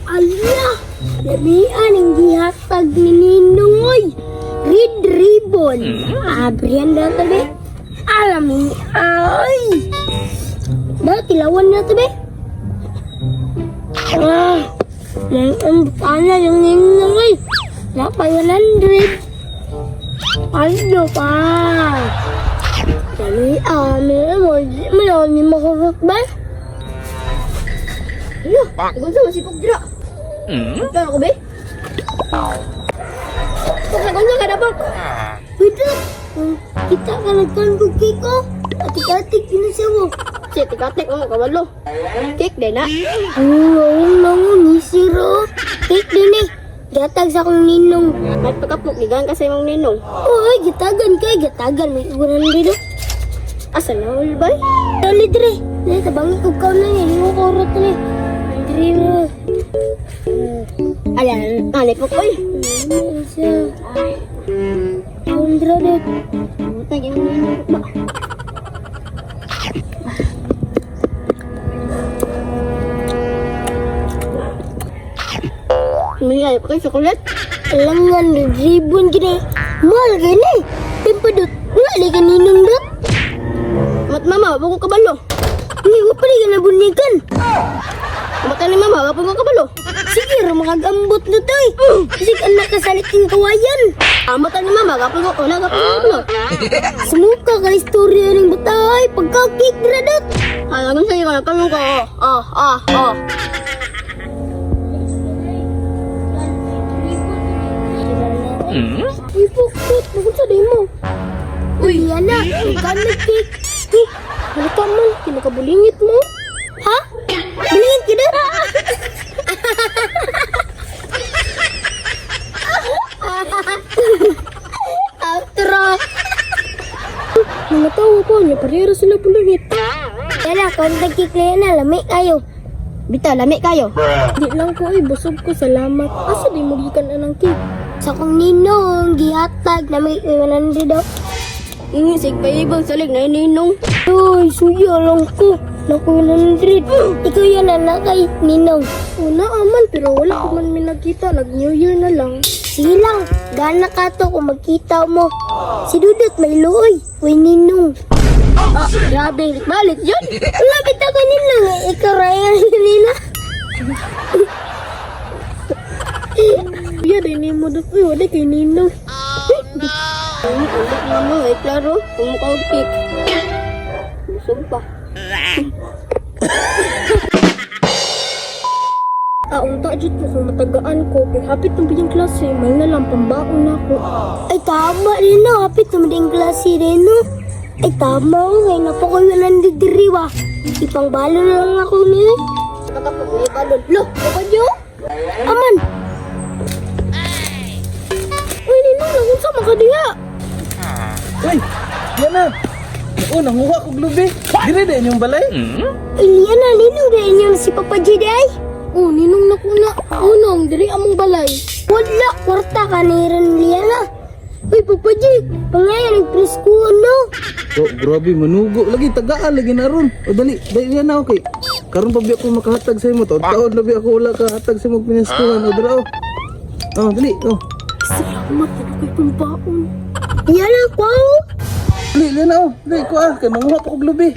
Ala, lamian ang gihatag ni Ninong oy. Red ribbon. Abrihan na tabi. Alam ni ay. Ba tilawan na tabi. Ang tanya yung Ninong oy. Napay 100. Ano pa? Dali, may ni makurot ba? Ano? Ikaw sa masipog dira. Kaya ako ba? Kaya ka dapat. Pwede. Kita ka nagtanggog cake ko. Atik-atik, pinasya mo. Si atik-atik, kabalo. Cake din na. Ni Siro. Cake din eh. Gatag sa akong Ninong. Nagpagkapok, ligan ka sa imong Ninong. Oy, gitagan kay, gitagan. May iguran dito. Asa na, ulbay? Dali, dire. Dali, tabangi ko ka na niya. Hindi mo kurot na niya. Dire mo. Ayan, alip ako eh. Ayan siya. Kundra din. Butag yung Ninong ba? May ayap kayo chocolate. Alam nga, ribbon gini. Mahal gini. Tempadot. Wala ka Ninong dot. Mat mama, bago kabalo. Hindi ko pa rin ka nabunikan. Mata ni mama, bago kabalo. Sige, makagambot na to eh. Kasi ka nakasalit yung kawayan. Mata ni mama, bago kabalo. Sumuka ka istorya ng batay. Pagkakik na dot. Alam sa'yo ka, nagkalong ka. Uy, pukot. Bakit sa day mo? Uy, yan na. Ikaw nag-cake. Halika man. Kinakabulingit mo. Ha? Bulingit ka na? Outro. Mga tao po niya. Parehara sila bulingit. Kaya kung nag-cake na yan na, lami kayo. Bita, lami kayo. Di lang ko busog ko. Salamat. Asa di mo gikan na ng cake? Sa kong Ninong, gihatag na may 100 daw. Ini sig paibang salig na Ninong. Uy, suya lang ko. Naku 100. Ikaw yan na kay Ninong. Una aman, pero wala ko man minagkita. Nag-New Year na lang. Sige lang, gana ka to kung magkita mo. Si Dudut may luoy. Uy, Ninong. Grabe, balik yun. Lapit ako Ninong. Ikaw raya nila. Iya deh mo dot. Uy, wala kay Ninong. Ulit naman eh, klaro. Kung makaugkik. Busog pa. Unta dyan po kung matagaan ko. Kaya hapit ng biyang klase, mahal na lang pambaon na ako. Ay tama rin no, hapit ng biyang klase rin no. Ay tama ko, ngayon na po ko yung nandidiriwa. Ipangbalo na lang ako niya. Nakapagay balon. Lo, ako dyan? Aman. Uy, Ninong, lagun sa makadiya. Uy, yan na. Nanguha ko glubi. Dire din yung balay. Ay, yan na, Ninong, dahil yung si Papa J ay. Oh, Ninong nakuna. Unong, diri among balay. Wala, kwarta ka ni Liya na. Uy, Papa J, pangayan ng presko, no? Oh, grabe, manugo. Lagi, tagaan, lagi na ron. O, dali, dali yan na, okay. Karon pa biya ko makahatag sa imo. Taon labi ako wala kahatag sa mga pinaskuhan. O, dala, oh, dali, oh. Salamat, ano kayo pambaon. Yan ako. Dali, yan na, oh. Dali, ko kaya manguha pa ko glubi.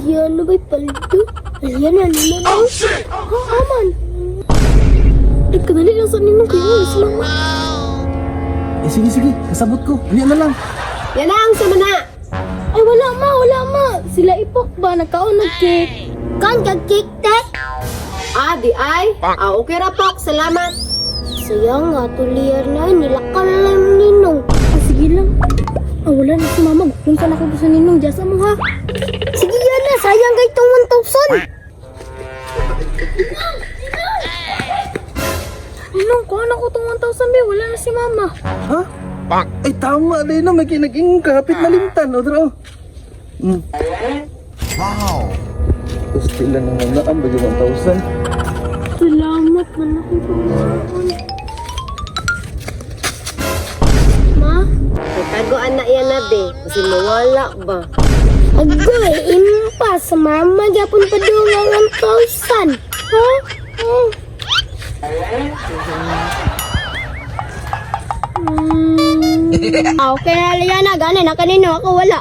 Yan na ba'y paldo? Yan na, Ninong. Oh, shit! Aman. Eh, kadali lang sa Ninong kayo. Salamat. Sige, sige, kasabot ko. Yan na lang. Yan ang sama na. Ay, wala ma. Sila ipok ba? Nagkaon nag-cake. Kan kag-cake, te? Di ay. Okay ra pok. Salamat. Sayang nga, tuliyar na. Nilakal na lang yung Ninong. Sige lang. Wala na si mama. Gusto na ako sa Ninong. Diyasa mo ha. Sige yan na, sayang kay itong 1,000. Ninong, kuha na ko itong 1,000 be. Wala na si mama. Ha? Ay, tama din no. May kinag-ingon ka. Hapit malimtan. O, dala, oh. Wow. Gusto lang naman na. Ang bagay 1,000. Salamat. Malaki pambaon. Ma? Tagoan na yan na be. Kasi mawala ba? Agoy, impas. Mama, gapon pa doon ang 1,000. Ha? Okay na, Liana. Gani na kanino. Ako wala.